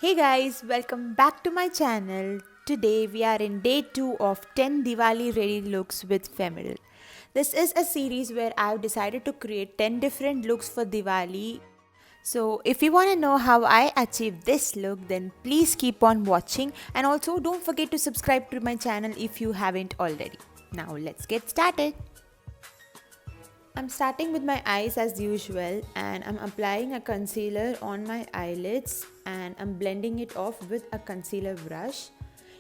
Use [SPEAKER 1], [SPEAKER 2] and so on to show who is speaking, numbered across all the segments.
[SPEAKER 1] Hey guys, welcome back to my channel. Today we are in day 2 of 10 Diwali ready looks with Femirelle. This is a series where I've decided to create 10 different looks for Diwali. So if you want to know how I achieved this look, then please keep on watching, and also don't forget to subscribe to my channel if you haven't already. Now let's get started. I'm starting with my eyes as usual, and I'm applying a concealer on my eyelids and I'm blending it off with a concealer brush.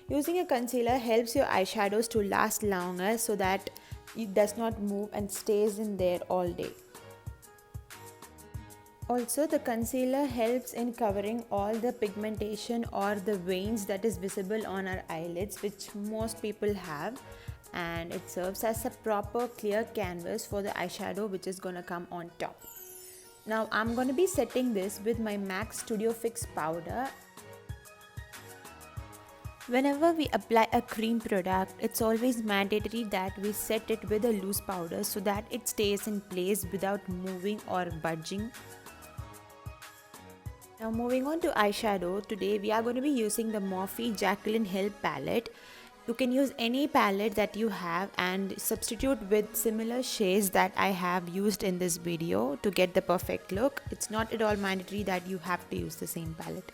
[SPEAKER 1] Using a concealer helps your eyeshadows to last longer so that it does not move and stays in there all day. Also, the concealer helps in covering all the pigmentation or the veins that is visible on our eyelids, which most people have, and it serves as a proper clear canvas for the eyeshadow which is gonna come on top. Now I'm gonna be setting this with my MAC Studio Fix powder. Whenever we apply a cream product, it's always mandatory that we set it with a loose powder so that it stays in place without moving or budging. Now moving on to eyeshadow, today we are going to be using the Morphe Jaclyn Help palette. You can use any palette that you have and substitute with similar shades that I have used in this video to get the perfect look. It's not at all mandatory that you have to use the same palette.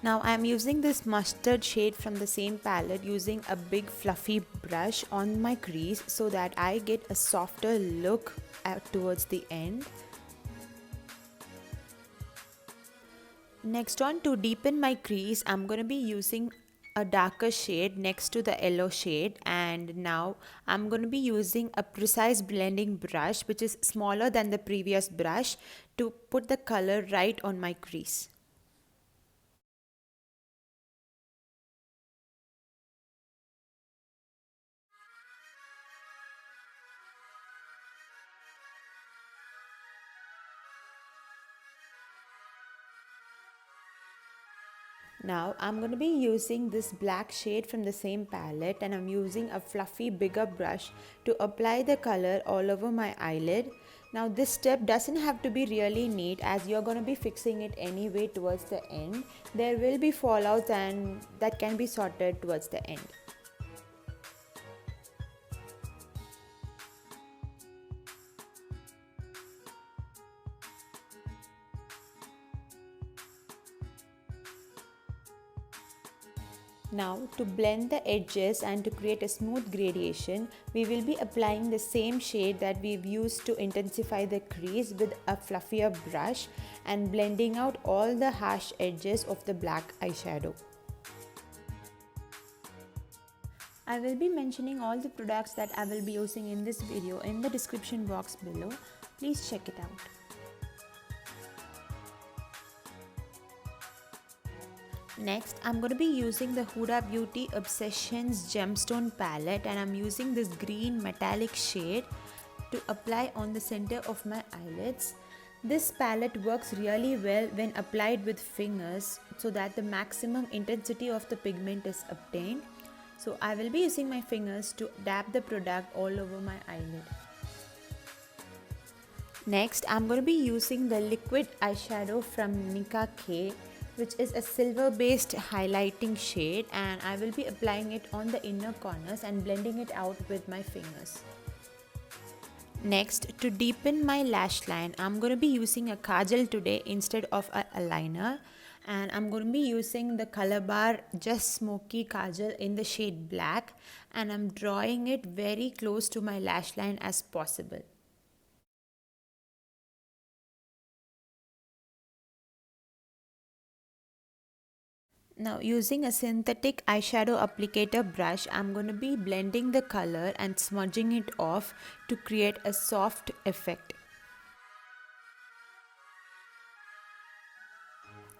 [SPEAKER 1] Now I am using this mustard shade from the same palette using a big fluffy brush on my crease so that I get a softer look towards the end. Next on, to deepen my crease, I'm going to be using a darker shade next to the yellow shade, and now I'm going to be using a precise blending brush which is smaller than the previous brush to put the color right on my crease. Now I'm going to be using this black shade from the same palette, and I'm using a fluffy bigger brush to apply the color all over my eyelid. Now this step doesn't have to be really neat as you're going to be fixing it anyway towards the end. There will be fallouts and that can be sorted towards the end. Now to blend the edges and to create a smooth gradation, we will be applying the same shade that we've used to intensify the crease with a fluffier brush and blending out all the harsh edges of the black eyeshadow. I will be mentioning all the products that I will be using in this video in the description box below. Please check it out. Next, I'm going to be using the Huda Beauty Obsessions Gemstone palette, and I'm using this green metallic shade to apply on the center of my eyelids. This palette works really well when applied with fingers so that the maximum intensity of the pigment is obtained. So I will be using my fingers to dab the product all over my eyelid. Next, I'm going to be using the liquid eyeshadow from Nicka, which is a silver based highlighting shade, and I will be applying it on the inner corners and blending it out with my fingers. Next, to deepen my lash line, I'm going to be using a Kajal today instead of a eyeliner, and I'm going to be using the Colorbar Just Smokey Kajal in the shade black, and I'm drawing it very close to my lash line as possible. Now using a synthetic eyeshadow applicator brush, I'm going to be blending the color and smudging it off to create a soft effect.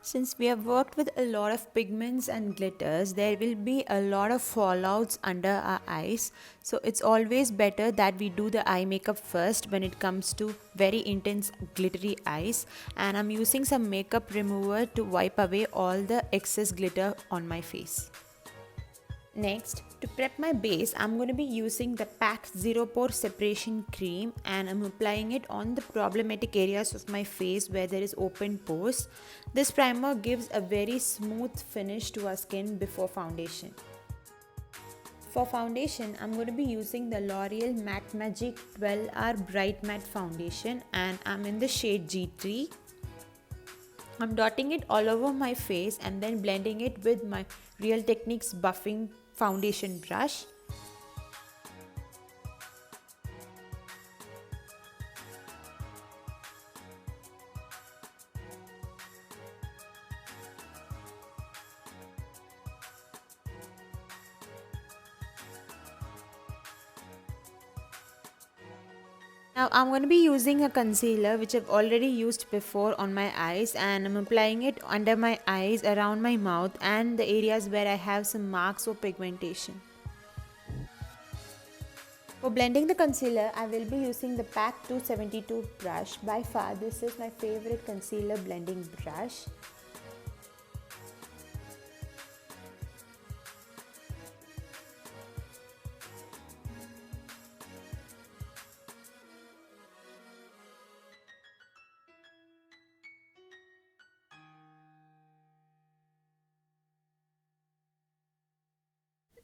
[SPEAKER 1] Since we have worked with a lot of pigments and glitters, there will be a lot of fallouts under our eyes. So it's always better that we do the eye makeup first when it comes to very intense glittery eyes. And I'm using some makeup remover to wipe away all the excess glitter on my face. Next, to prep my base, I'm going to be using the PAC Zero Pore Separation Cream, and I'm applying it on the problematic areas of my face where there is open pores. This primer gives a very smooth finish to our skin before foundation. For foundation, I'm going to be using the L'Oreal Matte Magique 12-Hour Bright Matte Foundation, and I'm in the shade G3. I'm dotting it all over my face and then blending it with my Real Techniques Buffing Foundation brush. Now I'm going to be using a concealer which I've already used before on my eyes, and I'm applying it under my eyes, around my mouth and the areas where I have some marks or pigmentation. For blending the concealer, I will be using the PAC 272 brush. By far, this is my favorite concealer blending brush.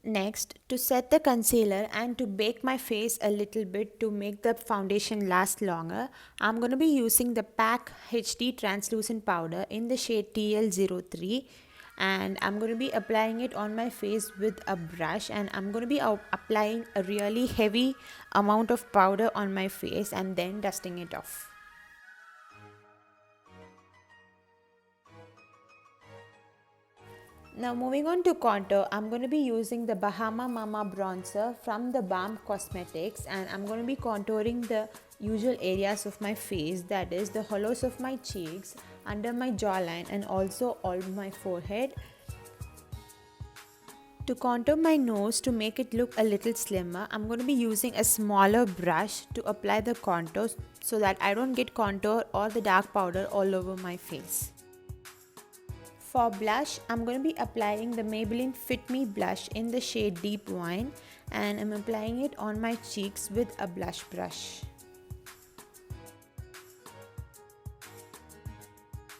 [SPEAKER 1] Next, to set the concealer and to bake my face a little bit to make the foundation last longer, I'm going to be using the PAC HD translucent powder in the shade TL03, and I'm going to be applying it on my face with a brush, and I'm going to be applying a really heavy amount of powder on my face and then dusting it off. Now moving on to contour, I'm going to be using the Bahama Mama bronzer from the Balm Cosmetics, and I'm going to be contouring the usual areas of my face, that is the hollows of my cheeks, under my jawline and also all my forehead. To contour my nose to make it look a little slimmer, I'm going to be using a smaller brush to apply the contour so that I don't get contour or the dark powder all over my face. For blush, I'm going to be applying the Maybelline Fit Me blush in the shade Deep Wine, and I'm applying it on my cheeks with a blush brush.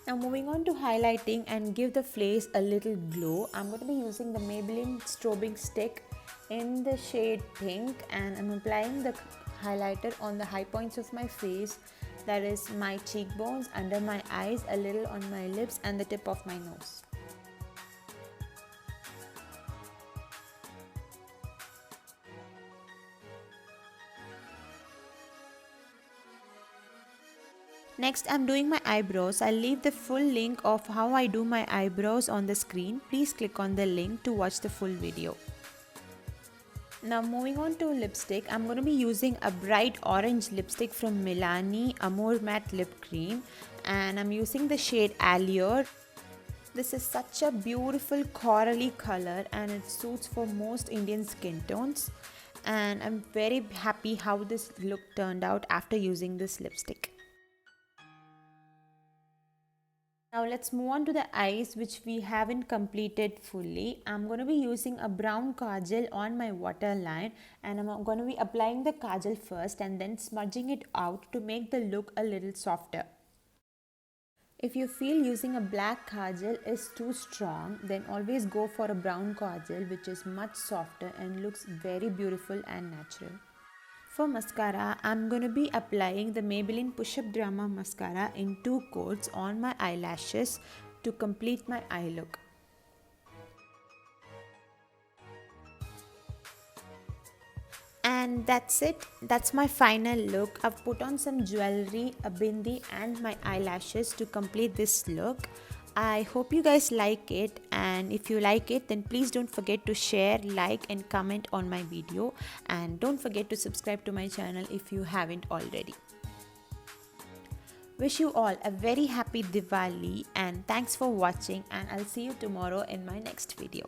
[SPEAKER 1] Now moving on to highlighting and give the face a little glow, I'm going to be using the Maybelline Strobing stick in the shade Pink, and I'm applying the highlighter on the high points of my face, that is my cheekbones, under my eyes, a little on my lips and the tip of my nose. Next, I'm doing my eyebrows. I'll leave the full link of how I do my eyebrows on the screen. Please click on the link to watch the full video. Now moving on to lipstick, I'm going to be using a bright orange lipstick from Milani Amore Matte Lip Cream, and I'm using the shade Allure. This is such a beautiful corally color and it suits for most Indian skin tones, and I'm very happy how this look turned out after using this lipstick. Now let's move on to the eyes, which we haven't completed fully. I'm going to be using a brown kajal on my waterline, and I'm going to be applying the kajal first and then smudging it out to make the look a little softer. If you feel using a black kajal is too strong, then always go for a brown kajal, which is much softer and looks very beautiful and natural. For mascara, I'm going to be applying the Maybelline Pushup Drama Mascara in 2 coats on my eyelashes to complete my eye look. And that's it. That's my final look. I've put on some jewelry, a bindi and my eyelashes to complete this look. I hope you guys like it, and if you like it, then please don't forget to share, like and comment on my video, and don't forget to subscribe to my channel if you haven't already. Wish you all a very happy Diwali, and thanks for watching, and I'll see you tomorrow in my next video.